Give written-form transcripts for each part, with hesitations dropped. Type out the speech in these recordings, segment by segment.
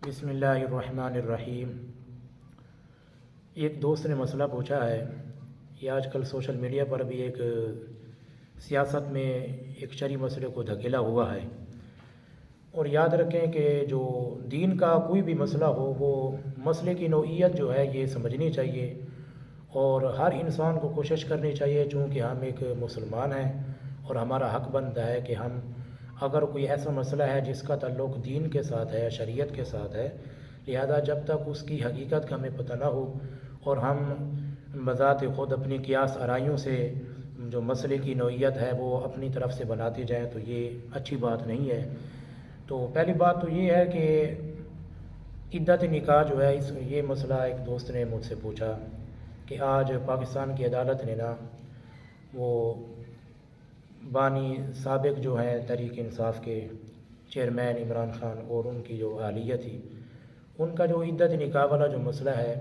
بسم اللہ الرحمن الرحیم۔ ایک دوست نے مسئلہ پوچھا ہے، یہ آج کل سوشل میڈیا پر بھی ایک سیاست میں ایک شرعی مسئلے کو دھکیلا ہوا ہے، اور یاد رکھیں کہ جو دین کا کوئی بھی مسئلہ ہو وہ مسئلے کی نوعیت جو ہے یہ سمجھنی چاہیے، اور ہر انسان کو کوشش کرنی چاہیے، چونکہ ہم ایک مسلمان ہیں اور ہمارا حق بنتا ہے کہ ہم اگر کوئی ایسا مسئلہ ہے جس کا تعلق دین کے ساتھ ہے، شریعت کے ساتھ ہے، لہذا جب تک اس کی حقیقت کا ہمیں پتہ نہ ہو اور ہم بذات خود اپنی قیاس آرائیوں سے جو مسئلے کی نوعیت ہے وہ اپنی طرف سے بناتے جائیں تو یہ اچھی بات نہیں ہے۔ تو پہلی بات تو یہ ہے کہ عدت نکاح جو ہے یہ مسئلہ ایک دوست نے مجھ سے پوچھا کہ آج پاکستان کی عدالت نے وہ بانی سابق جو ہیں تحریک انصاف کے چیئرمین عمران خان اور ان کی جو اہلیہ تھی، ان کا جو عدت نکاح والا جو مسئلہ ہے،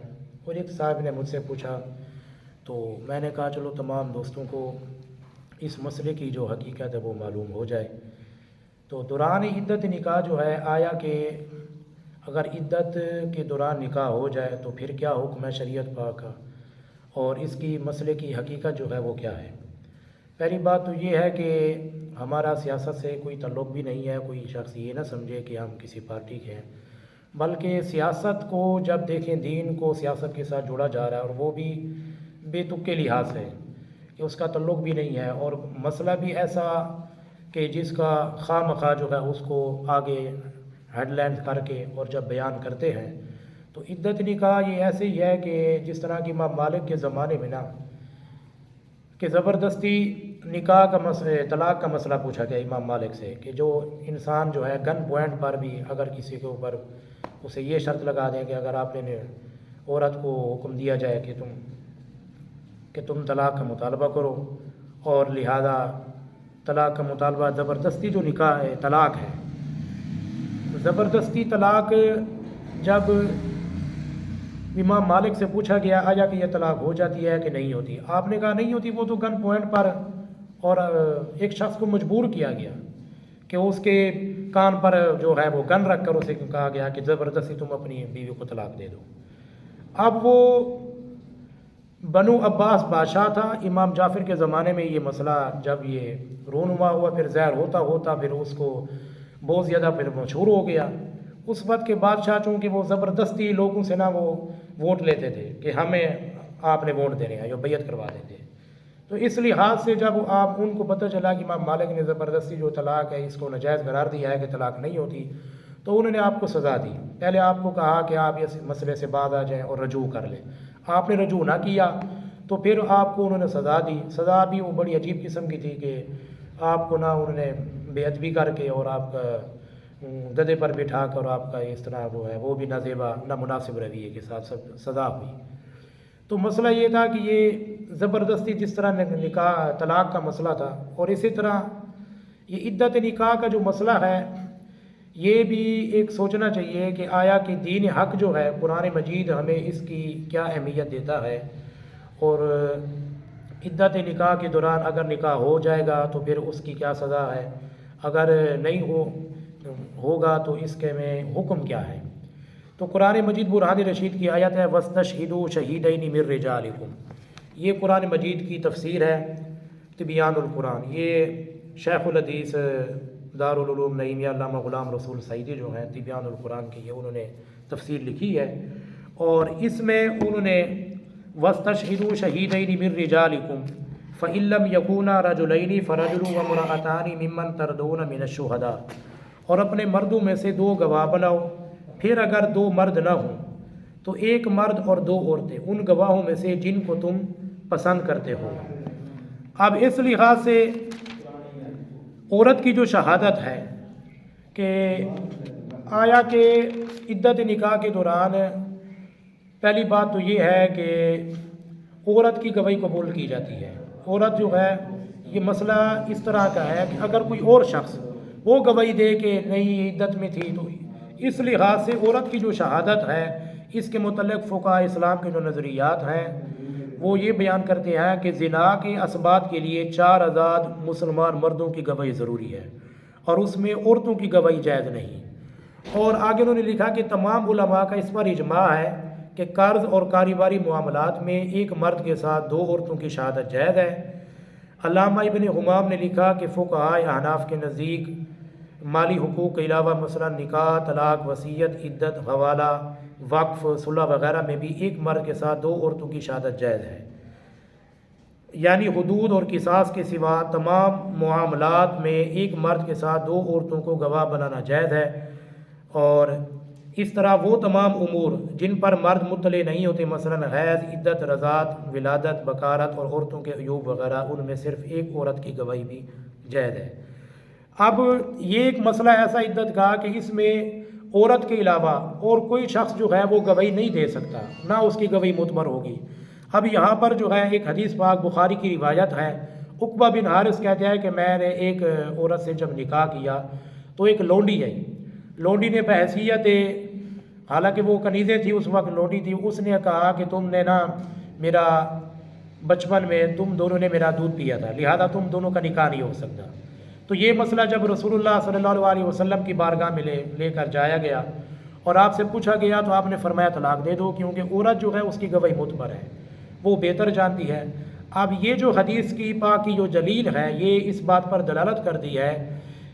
اور ایک صاحب نے مجھ سے پوچھا، تو میں نے کہا چلو تمام دوستوں کو اس مسئلے کی جو حقیقت ہے وہ معلوم ہو جائے۔ تو دوران عدت نکاح جو ہے، آیا کہ اگر عدت کے دوران نکاح ہو جائے تو پھر کیا حکم ہے شریعت پاک کا، اور اس کی مسئلے کی حقیقت جو ہے وہ کیا ہے۔ پہلی بات تو یہ ہے کہ ہمارا سیاست سے کوئی تعلق بھی نہیں ہے، کوئی شخص یہ نہ سمجھے کہ ہم کسی پارٹی کے ہیں، بلکہ سیاست کو جب دیکھیں دین کو سیاست کے ساتھ جوڑا جا رہا ہے، اور وہ بھی بے تک کے لحاظ سے کہ اس کا تعلق بھی نہیں ہے، اور مسئلہ بھی ایسا کہ جس کا خواہ مخواہ جو ہے اس کو آگے ہیڈ لائن کر کے اور جب بیان کرتے ہیں تو عدت نکاح یہ ایسے ہی ہے کہ جس طرح کی امام مالک کے زمانے میں کہ زبردستی نکاح کا طلاق کا مسئلہ پوچھا گیا امام مالک سے، کہ جو انسان جو ہے گن پوائنٹ پر بھی اگر کسی کے اوپر اسے یہ شرط لگا دیں کہ اگر آپ نے عورت کو حکم دیا جائے کہ تم طلاق کا مطالبہ کرو، اور لہذا طلاق کا مطالبہ زبردستی جو نکاح طلاق ہے، زبردستی طلاق جب امام مالک سے پوچھا گیا آیا کہ یہ طلاق ہو جاتی ہے کہ نہیں ہوتی، آپ نے کہا نہیں ہوتی، وہ تو گن پوائنٹ پر، اور ایک شخص کو مجبور کیا گیا کہ اس کے کان پر جو ہے وہ گن رکھ کر اسے کہا گیا کہ زبردستی تم اپنی بیوی کو طلاق دے دو۔ اب وہ بنو عباس بادشاہ تھا امام جعفر کے زمانے میں، یہ مسئلہ جب یہ رونما ہوا پھر ظاہر ہوتا ہوتا پھر اس کو بہت زیادہ پھر مشہور ہو گیا۔ اس وقت کے بادشاہ چونکہ وہ زبردستی لوگوں سے وہ ووٹ لیتے تھے کہ ہمیں آپ نے ووٹ دینے ہیں، یا بیعت کروا دیتے، تو اس لحاظ سے جب آپ ان کو پتہ چلا کہ امام مالک نے زبردستی جو طلاق ہے اس کو ناجائز قرار دیا ہے کہ طلاق نہیں ہوتی، تو انہوں نے آپ کو سزا دی۔ پہلے آپ کو کہا کہ آپ اس مسئلے سے باز آ جائیں اور رجوع کر لیں، آپ نے رجوع نہ کیا تو پھر آپ کو انہوں نے سزا دی۔ سزا بھی وہ بڑی عجیب قسم کی تھی کہ آپ کو انہوں نے بے ادبی کر کے اور آپ کا گدھے پر بٹھا کر آپ کا اس طرح وہ بھی نہ زیبا نہ مناسب رویے کے ساتھ سزا ہوئی۔ تو مسئلہ یہ تھا کہ یہ زبردستی جس طرح نکاح طلاق کا مسئلہ تھا، اور اسی طرح یہ عدت نکاح کا جو مسئلہ ہے یہ بھی ایک سوچنا چاہیے کہ آیا کہ دین حق جو ہے قرآن مجید ہمیں اس کی کیا اہمیت دیتا ہے، اور عدت نکاح کے دوران اگر نکاح ہو جائے گا تو پھر اس کی کیا سزا ہے، اگر نہیں ہوگا تو اس کے میں حکم کیا ہے۔ تو قرآن مجید برہان رشید کی آیت ہے وَاسْتَشْهِدُوا شَهِیدَیْنِ مِن رِجَالِکُم، یہ قرآن مجید کی تفسیر ہے تبیان القرآن، یہ شیخ الحدیث دارالعلوم نعیمیہ علامہ غلام رسول سعیدی جو ہیں تبیان القرآن کی، یہ انہوں نے تفسیر لکھی ہے، اور اس میں انہوں نے وَاسْتَشْهِدُوا شَهِیدَیْنِ مِن رِجَالِکُم فَإِن لَّمْ يَكُونَا رَجُلَیْنِ فَرَجُلٌ وَامْرَأَتَانِ مِمَّن تَرْضَوْنَ مِنَ الشُّهَدَاءِ، اور اپنے مردوں میں سے 2 گواہ بناؤ، پھر اگر 2 مرد نہ ہوں تو 1 مرد اور 2 عورتیں ان گواہوں میں سے جن کو تم پسند کرتے ہو۔ اب اس لحاظ سے عورت کی جو شہادت ہے کہ آیا کہ عدت نکاح کے دوران پہلی بات تو یہ ہے کہ عورت کی گواہی قبول کی جاتی ہے۔ عورت جو ہے یہ مسئلہ اس طرح کا ہے کہ اگر کوئی اور شخص وہ گواہی دے کہ نہیں عدت میں تھی، تو اس لحاظ سے عورت کی جو شہادت ہے اس کے متعلق فقہاء اسلام کے جو نظریات ہیں وہ یہ بیان کرتے ہیں کہ زنا کے اسباب کے لیے 4 آزاد مسلمان مردوں کی گواہی ضروری ہے، اور اس میں عورتوں کی گواہی جائز نہیں۔ اور آگے انہوں نے لکھا کہ تمام علماء کا اس پر اجماع ہے کہ قرض اور کاروباری معاملات میں ایک مرد کے ساتھ دو عورتوں کی شہادت جائز ہے۔ علامہ ابن حمام نے لکھا کہ فقہائے احناف کے نزدیک مالی حقوق کے علاوہ مثلا نکاح، طلاق، وصیت، عدت، حوالہ، وقف، صلح وغیرہ میں بھی ایک مرد کے ساتھ دو عورتوں کی شہادت جائز ہے۔ یعنی حدود اور قصاص کے سوا تمام معاملات میں ایک مرد کے ساتھ دو عورتوں کو گواہ بنانا جائز ہے، اور اس طرح وہ تمام امور جن پر مرد مطلع نہیں ہوتے، مثلا حیض، عدت، رضاعت، ولادت، بکارت اور عورتوں کے عیوب وغیرہ، ان میں صرف ایک عورت کی گواہی بھی جائز ہے۔ اب یہ ایک مسئلہ ایسا عدت کا کہ اس میں عورت کے علاوہ اور کوئی شخص جو ہے وہ گواہی نہیں دے سکتا، نہ اس کی گواہی معتبر ہوگی۔ اب یہاں پر جو ہے ایک حدیث پاک بخاری کی روایت ہے، عقبہ بن حارث کہتے ہیں کہ میں نے ایک عورت سے جب نکاح کیا تو ایک لونڈی آئی، لونڈی نے بحیثیت، حالانکہ وہ کنیزیں تھی اس وقت، لونڈی تھی، اس نے کہا کہ تم نے نا میرا بچپن میں تم دونوں نے میرا دودھ پیا تھا، لہذا تم دونوں کا نکاح نہیں ہو سکتا۔ تو یہ مسئلہ جب رسول اللہ صلی اللہ علیہ وسلم کی بارگاہ میں لے کر جایا گیا اور آپ سے پوچھا گیا تو آپ نے فرمایا طلاق دے دو، کیونکہ عورت جو ہے اس کی گواہی معتبر ہے، وہ بہتر جانتی ہے۔ اب یہ جو حدیث کی پاک کی جو دلیل ہے، یہ اس بات پر دلالت کرتی ہے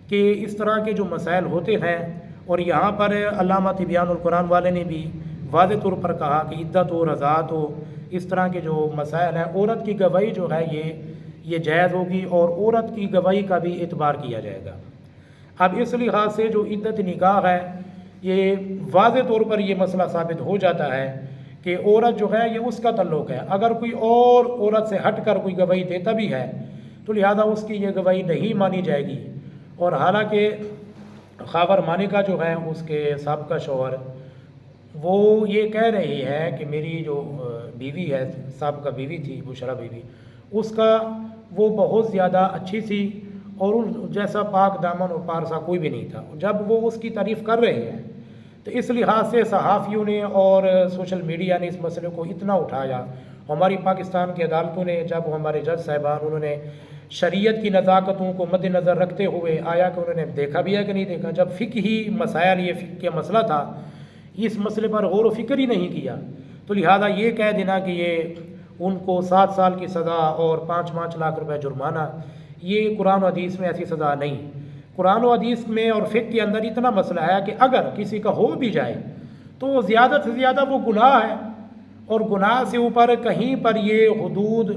کہ اس طرح کے جو مسائل ہوتے ہیں، اور یہاں پر علامہ تبیان القرآن والے نے بھی واضح طور پر کہا کہ عدت ہو، رضاعت ہو، اس طرح کے جو مسائل ہیں، عورت کی گواہی جو ہے یہ جائز ہوگی، اور عورت کی گواہی کا بھی اعتبار کیا جائے گا۔ اب اس لحاظ سے جو عدت نکاح ہے، یہ واضح طور پر یہ مسئلہ ثابت ہو جاتا ہے کہ عورت جو ہے یہ اس کا تعلق ہے۔ اگر کوئی اور عورت سے ہٹ کر کوئی گواہی دیتا بھی ہے تو لہذا اس کی یہ گواہی نہیں مانی جائے گی، اور حالانکہ خاور مانے کا جو ہے اس کے سابقہ شوہر وہ یہ کہہ رہے ہیں کہ میری جو بیوی ہے، سابقہ بیوی تھی بشرا بیوی، اس کا وہ بہت زیادہ اچھی تھی اور ان جیسا پاک دامن اور پارسا کوئی بھی نہیں تھا۔ جب وہ اس کی تعریف کر رہے ہیں تو اس لحاظ سے صحافیوں نے اور سوشل میڈیا نے اس مسئلے کو اتنا اٹھایا، ہماری پاکستان کی عدالتوں نے، جب ہمارے جج صاحبان انہوں نے شریعت کی نزاکتوں کو مد نظر رکھتے ہوئے، آیا کہ انہوں نے دیکھا بھی ہے کہ نہیں دیکھا، جب فقہی مسائل، یہ فقہ کا مسئلہ تھا، اس مسئلے پر غور و فکر ہی نہیں کیا، تو لہذا یہ کہہ دینا کہ یہ ان کو 7 سال کی سزا اور 5 لاکھ روپے جرمانہ، یہ قرآن و حدیث میں ایسی سزا نہیں۔ قرآن و حدیث میں اور فقہ کے اندر اتنا مسئلہ ہے کہ اگر کسی کا ہو بھی جائے تو زیادہ سے زیادہ وہ گناہ ہے، اور گناہ سے اوپر کہیں پر یہ حدود،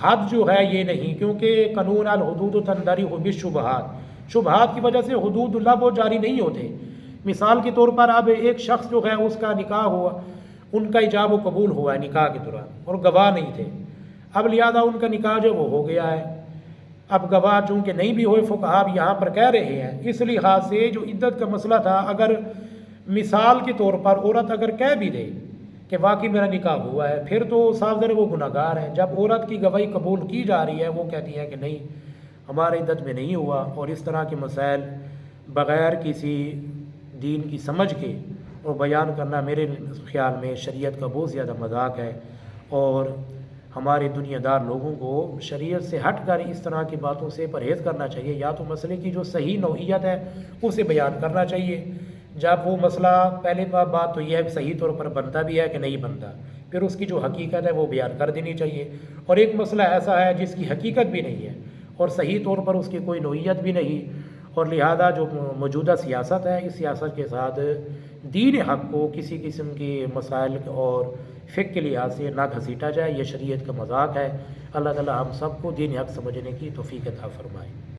حد جو ہے یہ نہیں، کیونکہ قانون الحدود تندری ہو بالشبہات، شبہات کی وجہ سے حدود اللہ وہ جاری نہیں ہوتے۔ مثال کے طور پر اب ایک شخص جو ہے اس کا نکاح ہوا، ان کا ایجاب و قبول ہوا ہے نکاح کے دوران، اور گواہ نہیں تھے، اب لہذا ان کا نکاح جو وہ ہو گیا ہے۔ اب گواہ چونکہ نہیں بھی ہوئے، فقہا اب یہاں پر کہہ رہے ہیں، اس لحاظ سے جو عدت کا مسئلہ تھا، اگر مثال کے طور پر عورت اگر کہہ بھی دے کہ واقعی میرا نکاح ہوا ہے، پھر تو صاف ظاہر وہ گناہ گار ہے۔ جب عورت کی گواہی قبول کی جا رہی ہے، وہ کہتی ہے کہ نہیں ہمارے عدت میں نہیں ہوا، اور اس طرح کے مسائل بغیر کسی دین کی سمجھ کے اور بیان کرنا میرے خیال میں شریعت کا بہت زیادہ مذاق ہے، اور ہمارے دنیا دار لوگوں کو شریعت سے ہٹ کر اس طرح کی باتوں سے پرہیز کرنا چاہیے، یا تو مسئلے کی جو صحیح نوعیت ہے اسے بیان کرنا چاہیے۔ جب وہ مسئلہ، پہلے بات تو یہ ہے کہ صحیح طور پر بنتا بھی ہے کہ نہیں بنتا، پھر اس کی جو حقیقت ہے وہ بیان کر دینی چاہیے، اور ایک مسئلہ ایسا ہے جس کی حقیقت بھی نہیں ہے اور صحیح طور پر اس کی کوئی نوعیت بھی نہیں، اور لہذا جو موجودہ سیاست ہے، اس سیاست کے ساتھ دین حق کو کسی قسم کے مسائل اور فقہ کے لحاظ سے نہ گھسیٹا جائے، یہ شریعت کا مذاق ہے۔ اللہ تعالی ہم سب کو دین حق سمجھنے کی توفیق عطا فرمائے۔